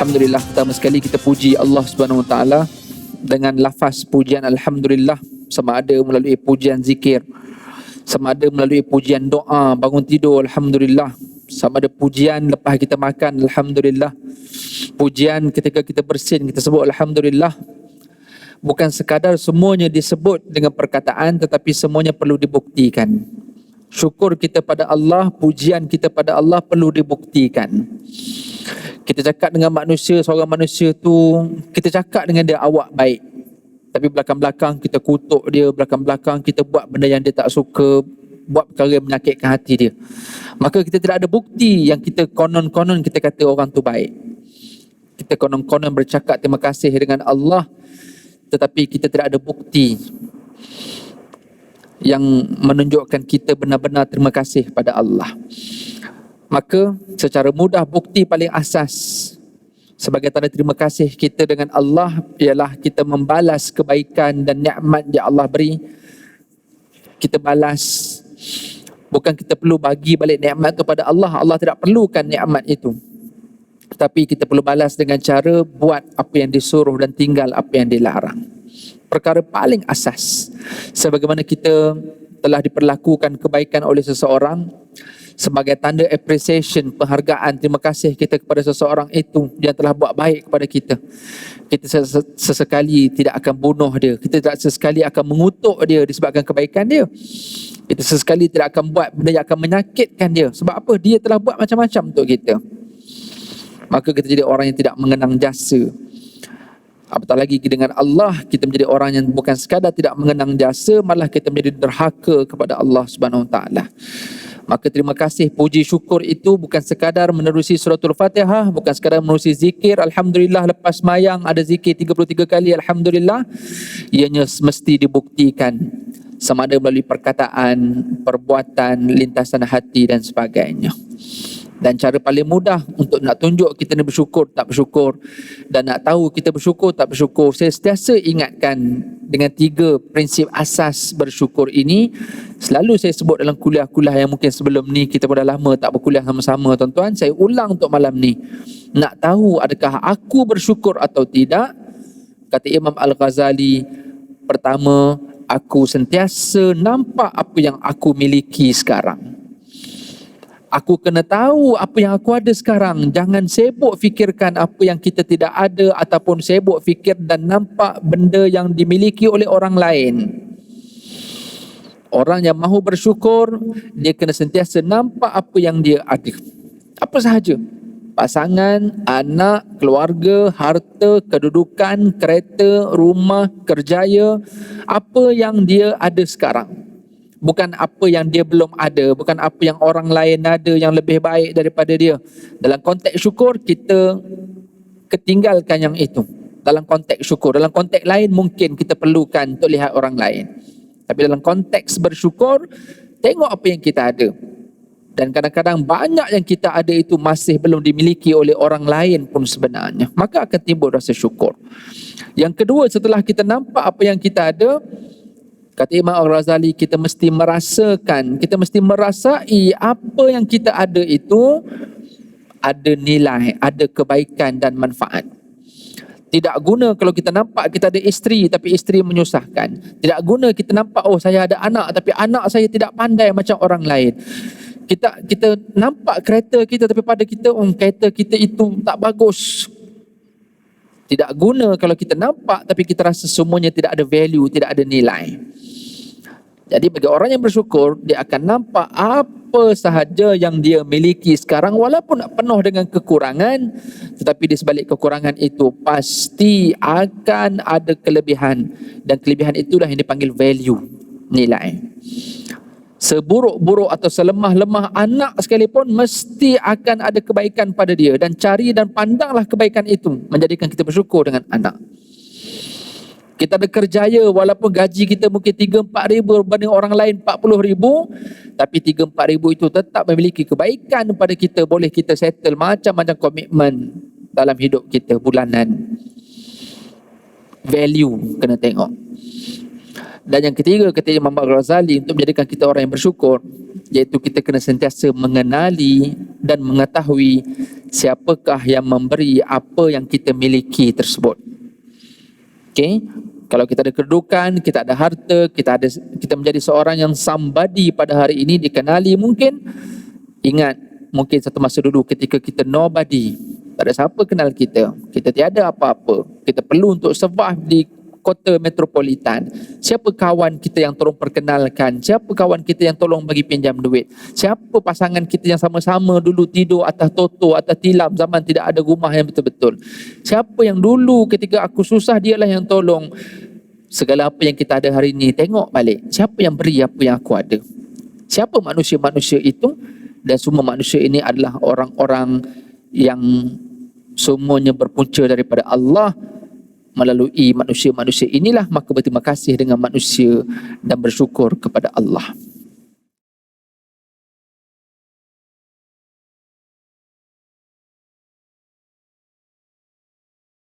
Alhamdulillah, pertama sekali kita puji Allah Subhanahu Wa Taala dengan lafaz pujian Alhamdulillah, sama ada melalui pujian zikir, sama ada melalui pujian doa bangun tidur Alhamdulillah, sama ada pujian lepas kita makan Alhamdulillah, pujian ketika kita bersin kita sebut Alhamdulillah. Bukan sekadar semuanya disebut dengan perkataan, tetapi semuanya perlu dibuktikan. Syukur kita pada Allah, pujian kita pada Allah perlu dibuktikan. Kita cakap dengan manusia, seorang manusia tu, kita cakap dengan dia awak baik, tapi belakang-belakang kita kutuk dia, belakang-belakang kita buat benda yang dia tak suka, buat perkara yang menyakitkan hati dia. Maka kita tidak ada bukti yang kita konon-konon kita kata orang tu baik. Kita konon-konon bercakap terima kasih dengan Allah, tetapi kita tidak ada bukti yang menunjukkan kita benar-benar terima kasih pada Allah. Maka secara mudah bukti paling asas sebagai tanda terima kasih kita dengan Allah ialah kita membalas kebaikan dan nikmat yang Allah beri. Kita balas. Bukan kita perlu bagi balik nikmat kepada Allah. Allah tidak perlukan nikmat itu. Tapi kita perlu balas dengan cara buat apa yang disuruh dan tinggal apa yang dilarang. Perkara paling asas. Sebagaimana kita telah diperlakukan kebaikan oleh seseorang, sebagai tanda appreciation, penghargaan, terima kasih kita kepada seseorang itu yang telah buat baik kepada kita. Kita sesekali tidak akan bunuh dia. Kita tidak sesekali akan mengutuk dia disebabkan kebaikan dia. Kita sesekali tidak akan buat benda yang akan menyakitkan dia. Sebab apa? Dia telah buat macam-macam untuk kita. Maka kita jadi orang yang tidak mengenang jasa. Apatah lagi dengan Allah, kita menjadi orang yang bukan sekadar tidak mengenang jasa, malah kita menjadi derhaka kepada Allah Subhanahu Wa Taala. Maka terima kasih, puji syukur itu bukan sekadar menerusi suratul Fatihah, bukan sekadar menerusi zikir Alhamdulillah lepas mayang ada zikir 33 kali Alhamdulillah. Ianya mesti dibuktikan sama ada melalui perkataan, perbuatan, lintasan hati dan sebagainya. Dan cara paling mudah untuk nak tunjuk kita ni bersyukur tak bersyukur, dan nak tahu kita bersyukur tak bersyukur, saya sentiasa ingatkan dengan 3 prinsip asas bersyukur ini. Selalu saya sebut dalam kuliah-kuliah yang mungkin sebelum ni kita pun dah lama tak berkuliah sama-sama tuan-tuan. Saya ulang untuk malam ni. Nak tahu adakah aku bersyukur atau tidak? Kata Imam Al-Ghazali, pertama, aku sentiasa nampak apa yang aku miliki sekarang. Aku kena tahu apa yang aku ada sekarang. Jangan sibuk fikirkan apa yang kita tidak ada, ataupun sibuk fikir dan nampak benda yang dimiliki oleh orang lain. Orang yang mahu bersyukur, dia kena sentiasa nampak apa yang dia ada. Apa sahaja. Pasangan, anak, keluarga, harta, kedudukan, kereta, rumah, kerjaya. Apa yang dia ada sekarang. Bukan apa yang dia belum ada, bukan apa yang orang lain ada yang lebih baik daripada dia. Dalam konteks syukur, kita ketinggalkan yang itu. Dalam konteks syukur, dalam konteks lain mungkin kita perlukan untuk lihat orang lain. Tapi dalam konteks bersyukur, tengok apa yang kita ada. Dan kadang-kadang banyak yang kita ada itu masih belum dimiliki oleh orang lain pun sebenarnya. Maka akan timbul rasa syukur. Yang kedua, setelah kita nampak apa yang kita ada, kata Imam Al-Ghazali, kita mesti merasakan, kita mesti merasai apa yang kita ada itu ada nilai, ada kebaikan dan manfaat. Tidak guna kalau kita nampak kita ada isteri tapi isteri menyusahkan. Tidak guna kita nampak oh saya ada anak tapi anak saya tidak pandai macam orang lain. Kita nampak kereta kita tapi pada kita kereta kita itu tak bagus. Tidak guna kalau kita nampak tapi kita rasa semuanya tidak ada value, tidak ada nilai. Jadi bagi orang yang bersyukur, dia akan nampak apa sahaja yang dia miliki sekarang, walaupun penuh dengan kekurangan, tetapi di sebalik kekurangan itu pasti akan ada kelebihan. Dan kelebihan itulah yang dipanggil value, nilai. Seburuk-buruk atau selemah-lemah anak sekalipun, mesti akan ada kebaikan pada dia. Dan cari dan pandanglah kebaikan itu, menjadikan kita bersyukur dengan anak. Kita ada kerjaya, walaupun gaji kita mungkin 3-4 ribu berbanding orang lain 40 ribu, tapi 3-4 ribu itu tetap memiliki kebaikan pada kita. Boleh kita settle macam-macam komitmen dalam hidup kita bulanan. Value kena tengok. Dan yang ketiga, kata Imam Al-Ghazali, untuk menjadikan kita orang yang bersyukur, iaitu kita kena sentiasa mengenali dan mengetahui siapakah yang memberi apa yang kita miliki tersebut. Okay? Kalau kita ada kedudukan, kita ada harta, kita menjadi seorang yang somebody pada hari ini, dikenali mungkin. Ingat, mungkin satu masa dulu ketika kita nobody, tak ada siapa kenal kita, kita tiada apa-apa, kita perlu untuk survive di kota metropolitan. Siapa kawan kita yang tolong perkenalkan? Siapa kawan kita yang tolong bagi pinjam duit? Siapa pasangan kita yang sama-sama dulu tidur atas toto, atas tilam zaman tidak ada rumah yang betul-betul? Siapa yang dulu ketika aku susah dialah yang tolong? Segala apa yang kita ada hari ini, tengok balik, siapa yang beri apa yang aku ada? Siapa manusia-manusia itu? Dan semua manusia ini adalah orang-orang yang semuanya berpunca daripada Allah. Melalui manusia-manusia inilah maka berterima kasih dengan manusia dan bersyukur kepada Allah.